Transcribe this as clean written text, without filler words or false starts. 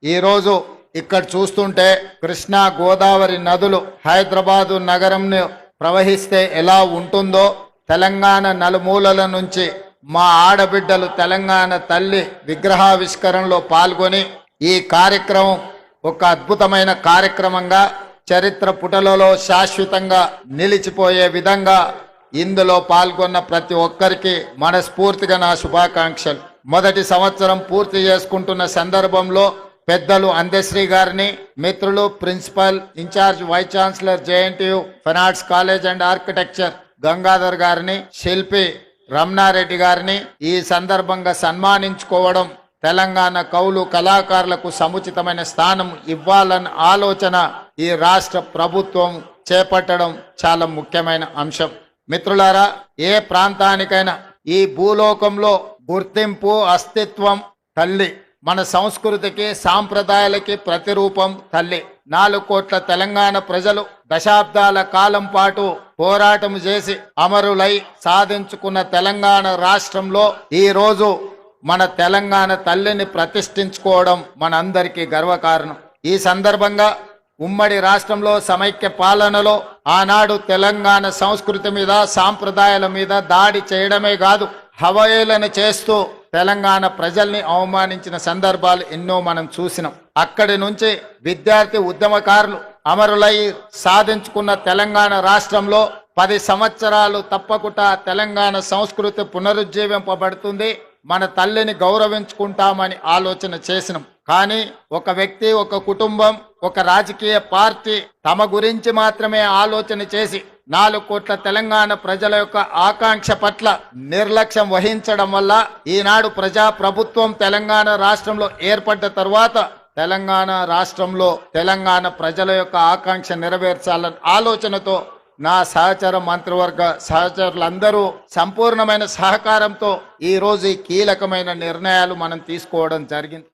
ఈరోజు ఇక్కడ చూస్తుంటే కృష్ణా గోదావరి నదులు హైదరాబాదు నగరంను ప్రవహిస్తే ఎలా ఉంటుందో తెలంగాణ నలుమూలల నుంచి మా ఆడబిడ్డలు తెలంగాణ తల్లి విగ్రహావిష్కరణలో పాల్గొని ఈ కార్యక్రమం ఒక అద్భుతమైన కార్యక్రమంగా చరిత్ర పుటలలో శాశ్వతంగా నిలిచిపోయే విధంగా ఇందులో పాల్గొన్న ప్రతి ఒక్కరికి మనస్ఫూర్తిగా నా శుభాకాంక్షలు. మొదటి సంవత్సరం పూర్తి చేసుకుంటున్న సందర్భంలో పెద్దలు అందశ్రీ గారిని, మిత్రులు principal incharge vice chancellor JNTU fine arts college and architecture Gangadhar గారిని, శిల్పి రమణారెడ్డి గారిని ఈ సందర్భంగా సన్మానించుకోవడం తెలంగాణ కవులు కళాకారులకు సముచితమైన స్థానం ఇవ్వాలన్న ఆలోచన ఈ రాష్ట్ర ప్రభుత్వం చేపట్టడం చాలా ముఖ్యమైన అంశం. మిత్రులారా, ఏ ప్రాంతానికైనా ఈ భూలోకంలో గుర్తింపు అస్తిత్వం తల్లి. మన సంస్కృతికి సాంప్రదాయాలకి ప్రతిరూపం తల్లి. 4 కోట్ల తెలంగాణ ప్రజలు దశాబ్దాల కాలం పాటు పోరాటం చేసి అమరులై సాధించుకున్న తెలంగాణ రాష్ట్రంలో ఈ రోజు మన తెలంగాణ తల్లిని ప్రతిష్ఠించుకోవడం మనందరికీ గర్వకారణం. ఈ సందర్భంగా ఉమ్మడి రాష్ట్రంలో సమైక్య పాలనలో ఆనాడు తెలంగాణ సంస్కృతి మీద సాంప్రదాయాల మీద దాడి చేయడమే కాదు, హవయేళన చేస్తూ తెలంగాణ ప్రజల్ని అవమానించిన సందర్భాలు ఎన్నో మనం చూసినాం. అక్కడి నుంచి విద్యార్థి ఉద్యమకారులు అమరులై సాధించుకున్న తెలంగాణ రాష్ట్రంలో 10 సంవత్సరాలు తప్పకుండా తెలంగాణ సంస్కృతి పునరుజ్జీవింపబడుతుంది, మన తల్లిని గౌరవించుకుంటామని ఆలోచన చేసినాం. కానీ ఒక వ్యక్తి, ఒక కుటుంబం, ఒక రాజకీయ పార్టీ తమ గురించి మాత్రమే ఆలోచన చేసి 4 కోట్ల తెలంగాణ ప్రజల యొక్క ఆకాంక్ష పట్ల నిర్లక్ష్యం వహించడం వల్ల ఈనాడు ప్రజా ప్రభుత్వం తెలంగాణ రాష్ట్రంలో ఏర్పడ్డ తర్వాత తెలంగాణ రాష్ట్రంలో తెలంగాణ ప్రజల యొక్క ఆకాంక్ష నెరవేర్చాలన్న ఆలోచనతో నా సహచర మంత్రివర్గ సహచరులందరూ సంపూర్ణమైన సహకారంతో ఈ రోజు ఈ కీలకమైన నిర్ణయాలు మనం తీసుకోవడం జరిగింది.